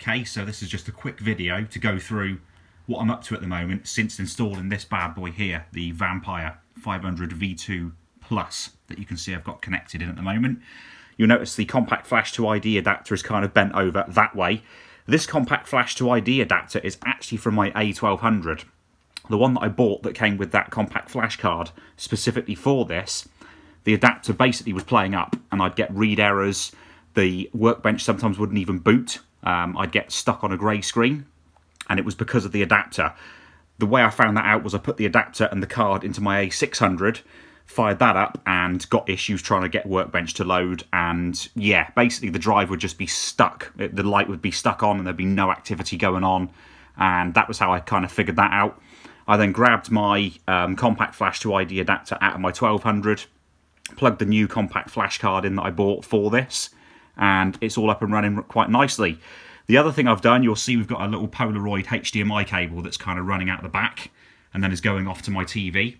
Okay, so this is just a quick video to go through what I'm up to at the moment since installing this bad boy here, the Vampire 500 V2 Plus that you can see I've got connected in at the moment. You'll notice the compact flash to ID adapter is kind of bent over that way. This compact flash to ID adapter is actually from my A1200. The one that I bought that came with that compact flash card specifically for this, the adapter basically was playing up and I'd get read errors. The workbench sometimes wouldn't even boot. I'd get stuck on a grey screen, and it was because of the adapter. The way I found that out was I put the adapter and the card into my A600, fired that up, and got issues trying to get workbench to load. And yeah, basically the drive would just be stuck. The light would be stuck on and there'd be no activity going on. And that was how I kind of figured that out. I then grabbed my compact flash to ID adapter out of my 1200, plugged the new compact flash card in that I bought for this, and it's all up and running quite nicely. The other thing I've done, you'll see we've got a little Polaroid HDMI cable that's kind of running out the back and then is going off to my TV.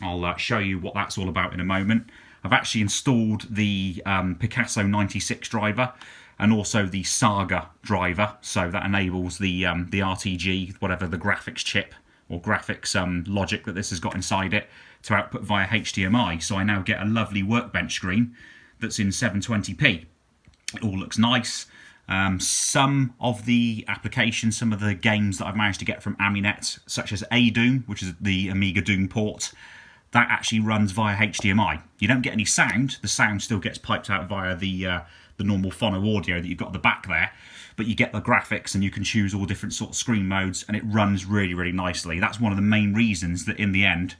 I'll show you what that's all about in a moment. I've actually installed the Picasso 96 driver and also the Saga driver, so that enables the RTG, whatever the graphics chip or graphics logic that this has got inside it, to output via HDMI. So I now get a lovely workbench screen that's in 720p. It all looks nice. Some of the applications, some of the games that I've managed to get from Aminet, such as A-Doom, which is the Amiga Doom port, that actually runs via HDMI. You don't get any sound. The sound still gets piped out via the normal phono audio that you've got at the back there, but you get the graphics and you can choose all different sort of screen modes, and it runs really, really nicely. That's one of the main reasons that in the end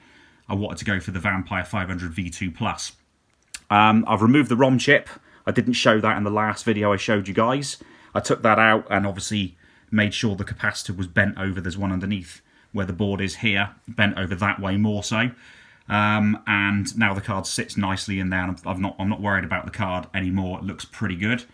I wanted to go for the Vampire 500 V2 Plus. I've removed the ROM chip. I didn't show that in the last video I showed you guys. I took that out and obviously made sure the capacitor was bent over. There's one underneath where the board is here, bent over that way more so. And now the card sits nicely in there, and I'm not worried about the card anymore. It looks pretty good.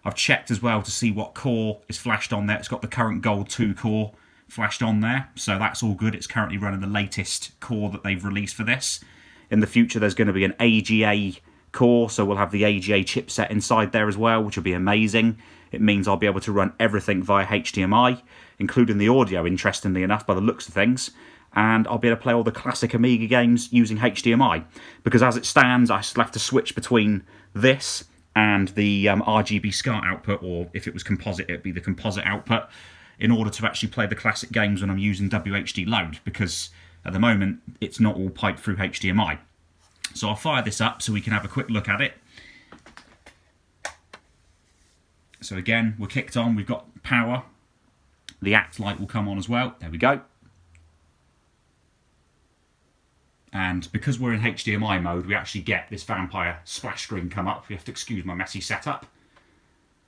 I've checked as well to see what core is flashed on there. It's got the current Gold 2 core flashed on there, so that's all good. It's currently running the latest core that they've released for this. In the future there's going to be an AGA core, so we'll have the AGA chipset inside there as well, which will be amazing. It means I'll be able to run everything via HDMI, including the audio, interestingly enough, by the looks of things, and I'll be able to play all the classic Amiga games using HDMI, because as it stands I still have to switch between this and the RGB SCART output, or if it was composite it'd be the composite output, in order to actually play the classic games when I'm using WHD load, because at the moment it's not all piped through HDMI. So I'll fire this up so we can have a quick look at it. So again, we're kicked on, we've got power. The act light will come on as well, there we go. And because we're in HDMI mode, we actually get this Vampire splash screen come up. You have to excuse my messy setup.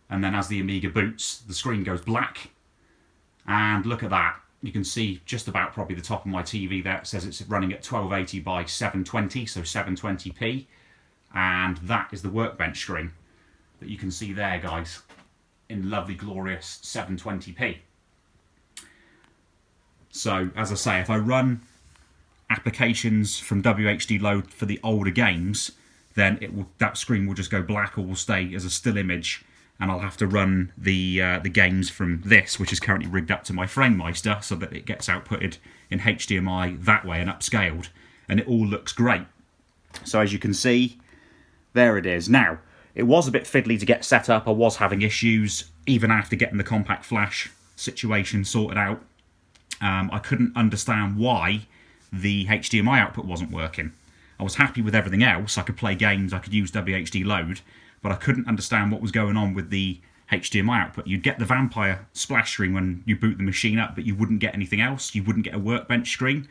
And then as the Amiga boots, the screen goes black. And look at that. You can see just about probably the top of my TV there. It says it's running at 1280 by 720, so 720p. And that is the workbench screen that you can see there, guys, in lovely, glorious 720p. So, as I say, if I run applications from WHD load for the older games, then that screen will just go black or will stay as a still image, and I'll have to run the games from this, which is currently rigged up to my FrameMeister, so that it gets outputted in HDMI that way and upscaled, and it all looks great. So as you can see, there it is. Now, it was a bit fiddly to get set up. I was having issues, even after getting the compact flash situation sorted out. I couldn't understand why the HDMI output wasn't working. I was happy with everything else. I could play games, I could use WHD load, but I couldn't understand what was going on with the HDMI output. You'd get the Vampire splash screen when you boot the machine up, but you wouldn't get anything else. You wouldn't get a workbench screen.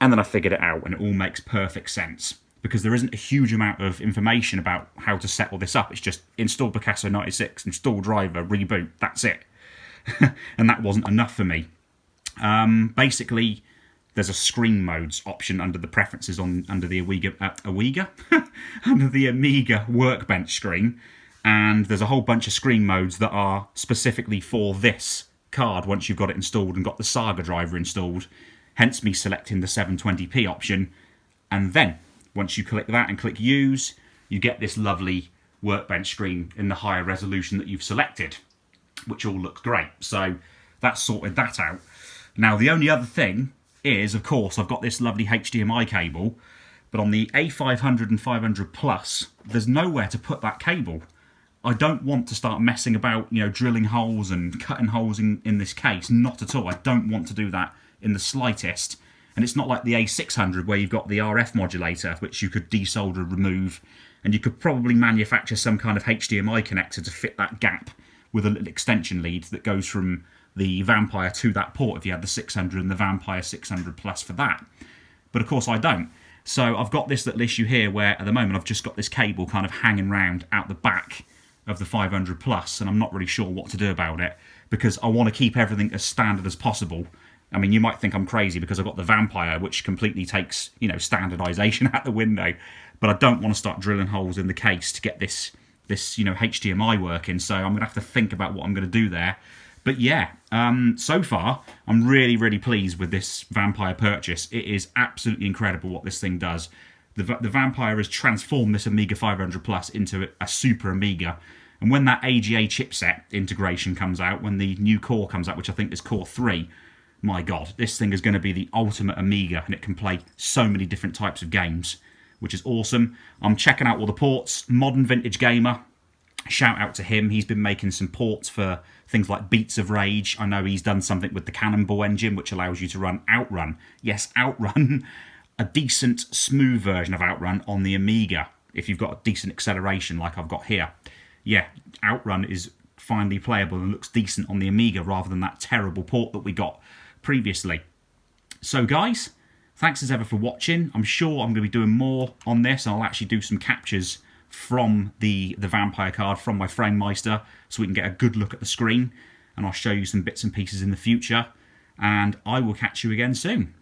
And then I figured it out, and it all makes perfect sense, because there isn't a huge amount of information about how to set all this up. It's just install Picasso 96, install driver, reboot, that's it. And that wasn't enough for me. Basically, there's a screen modes option under the preferences under the under the Amiga workbench screen, and there's a whole bunch of screen modes that are specifically for this card once you've got it installed and got the Saga driver installed, hence me selecting the 720p option. And then once you click that and click use, you get this lovely workbench screen in the higher resolution that you've selected. which all looks great. So that's sorted that out. Now, the only other thing is, of course, I've got this lovely HDMI cable, but on the A500 and 500 Plus, there's nowhere to put that cable. I don't want to start messing about, you know, drilling holes and cutting holes in this case. Not at all. I don't want to do that in the slightest. And it's not like the A600 where you've got the RF modulator, which you could desolder, remove, and you could probably manufacture some kind of HDMI connector to fit that gap with a little extension lead that goes from the Vampire to that port if you had the 600 and the Vampire 600 Plus for that. But of course I don't. So I've got this little issue here where at the moment I've just got this cable kind of hanging round out the back of the 500 Plus, and I'm not really sure what to do about it because I want to keep everything as standard as possible. I mean, you might think I'm crazy because I've got the Vampire, which completely takes, you know, standardization out the window, but I don't want to start drilling holes in the case to get this you know, HDMI working, so I'm going to have to think about what I'm going to do there. But yeah, so far, I'm really, really pleased with this Vampire purchase. It is absolutely incredible what this thing does. The Vampire has transformed this Amiga 500 Plus into a super Amiga. And when that AGA chipset integration comes out, when the new core comes out, which I think is Core 3, my God, this thing is going to be the ultimate Amiga, and it can play so many different types of games, which is awesome. I'm checking out all the ports. Modern Vintage Gamer, shout out to him. He's been making some ports for things like Beats of Rage. I know he's done something with the Cannonball engine, which allows you to run Outrun. Yes, Outrun. A decent, smooth version of Outrun on the Amiga, if you've got a decent acceleration like I've got here. Yeah, Outrun is finally playable and looks decent on the Amiga rather than that terrible port that we got previously. So guys, thanks as ever for watching. I'm sure I'm going to be doing more on this, and I'll actually do some captures from the Vampire card from my FrameMeister so we can get a good look at the screen, and I'll show you some bits and pieces in the future, and I will catch you again soon.